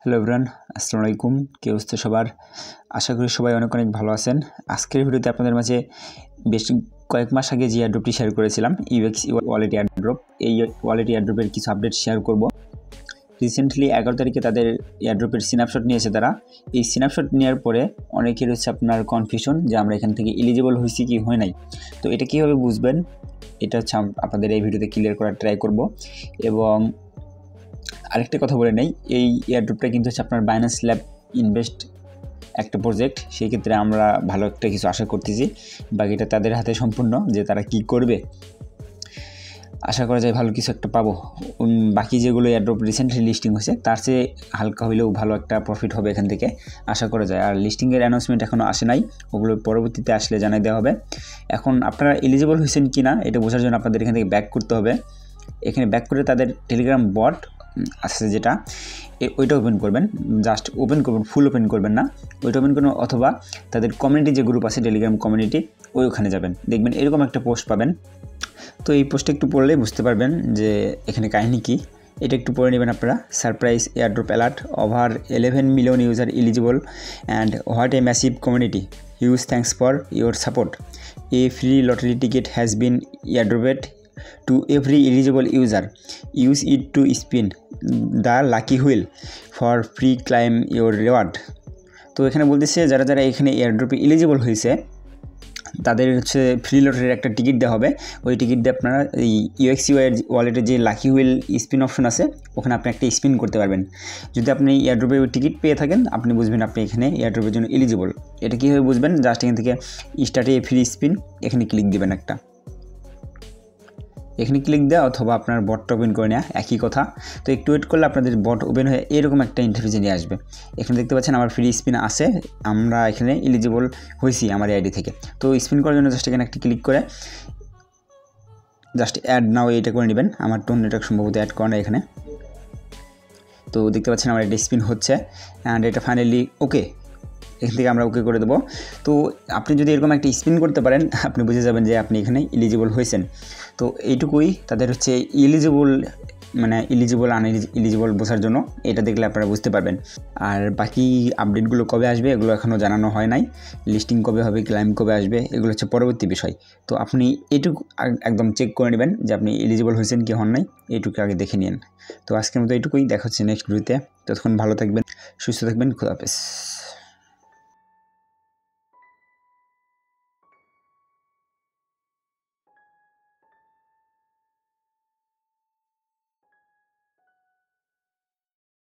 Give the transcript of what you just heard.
Hello everyone, আসসালামু আলাইকুম। কি অবস্থা সবার? আশা করি সবাই অনেক অনেক ভালো আছেন। আজকের ভিডিওতে আপনাদের মাঝে বেশ কয়েক মাস আগে যে এয়ারড্রপটি শেয়ার করেছিলাম, ইউএক্স ওয়ালেট এয়ারড্রপ, এই ওয়ালেট এয়ারড্রপের কিছু আপডেট শেয়ার করব। রিসেন্টলি 11 তারিখে তাদের এয়ারড্রপের স্ন্যাপশট নিয়েছে তারা। এই স্ন্যাপশট নেওয়ার পরে অনেকের হচ্ছে আপনার কনফিউশন যে আমরা এখান থেকে এলিজিবল হয়েছি কি হয় নাই। তো এটা কীভাবে বুঝবেন, এটা হচ্ছে আপনাদের এই ভিডিওতে ক্লিয়ার করার ট্রাই করব। এবং আরেকটা কথা বলে নেই, এই এয়ারড্রপটা কিন্তু হচ্ছে আপনার বাইন্যান্স ল্যাব ইনভেস্ট একটা প্রজেক্ট। সেই ক্ষেত্রে আমরা ভালো একটা কিছু আশা করতেছি, বাকিটা তাদের হাতে সম্পূর্ণ যে তারা কি করবে। আশা করা যায় ভালো কিছু একটা পাবো। বাকি যেগুলো এয়ারড্রপ রিসেন্টলি লিস্টিং হয়েছে তার চেয়ে হালকা হলেও ভালো একটা প্রফিট হবে এখান থেকে আশা করা যায়। আর লিস্টিংয়ের অ্যানাউন্সমেন্ট এখনও আসে নাই, ওগুলো পরবর্তীতে আসলে জানাই দেওয়া হবে। এখন আপনারা এলিজিবল হয়েছেন কি না এটা বোঝার জন্য আপনাদের এখান থেকে ব্যাক করতে হবে। এখানে ব্যাক করে তাদের টেলিগ্রাম বট আছে যেটা, ওইটা ওপেন করবেন। জাস্ট ওপেন করবেন, ফুল ওপেন করবেন না, ওইটা ওপেন করবেন। অথবা তাদের কমিউনিটি যে গ্রুপ আছে টেলিগ্রাম কমিউনিটি, ওইখানে যাবেন, দেখবেন এরকম একটা পোস্ট পাবেন। তো এই পোস্টটা একটু পড়লেই বুঝতে পারবেন যে এখানে কাহিনী কী। এটা একটু পড়ে নেবেন আপনারা। Surprise airdrop alert, over 11 million user eligible and what a massive community, huge thanks for your support, a free lottery ticket has been airdropped to every eligible user, use it to spin the lucky wheel for free claim your reward। তো এখানে বলতেছে যারা যারা এখানে এয়ারড্রপে eligible হয়েছে তাদের হচ্ছে free লটারির একটা টিকিট দেওয়া হবে। ওই টিকিট দিয়ে আপনারা এই ইউএক্সইউআই ওয়ালেটে যে লাকি হুইল স্পিন অপশন আছে ওখানে আপনি একটা স্পিন করতে পারবেন। যদি আপনি এয়ারড্রপে ওই টিকিট পেয়ে থাকেন আপনি বুঝবেন আপনি এখানে এয়ারড্রপের জন্য এলিজিবল। এটা কীভাবে বুঝবেন, জাস্ট এখান থেকে স্টার্টে ফ্রি স্পিন এখানে ক্লিক দেবেন একটা, এখানে ক্লিক দেওয়া অথবা আপনার বটটা ওপেন করে নেওয়া একই কথা। তো একটু ওয়েট করলে আপনাদের বট ওপেন হয়ে এরকম একটা ইন্টারফেসে নিয়ে আসবে। এখানে দেখতে পাচ্ছেন আমার ফ্রি স্পিন আছে, আমরা এখানে এলিজিবল হয়েছি আমার আইডি থেকে। তো স্পিন করার জন্য জাস্ট এখানে একটা ক্লিক করে জাস্ট অ্যাড নাও এটা করে নেবেন। আমার টোন নেটওয়ার্ক সম্ভবত অ্যাড করা না এখানে। তো দেখতে পাচ্ছেন আমার এটা স্পিন হচ্ছে অ্যান্ড এটা ফাইনালি ওকে, এখান থেকে আমরা ওকে করে দেবো। তো আপনি যদি এরকম একটা স্পিন করতে পারেন আপনি বুঝে যাবেন যে আপনি এখানে এলিজিবল হয়েছেন। তো এইটুকুই তাদের হচ্ছে এলিজিবল, মানে এলিজিবল আনএলিজিবল বোঝার জন্য এটা দেখলে আপনারা বুঝতে পারবেন। আর বাকি আপডেটগুলো কবে আসবে এগুলো এখনও জানানো হয় নাই। লিস্টিং কবে হবে, ক্লাইম কবে আসবে, এগুলো হচ্ছে পরবর্তী বিষয়। তো আপনি এইটুকু একদম চেক করে নেবেন যে আপনি এলিজিবল হয়েছেন কি হন নাই, এইটুকু আগে দেখে নিন। তো আজকের মতো এইটুকুই, দেখা হচ্ছে নেক্সট ভিডিওতে। ততক্ষণ ভালো থাকবেন, সুস্থ থাকবেন, খুদা হাফেজ।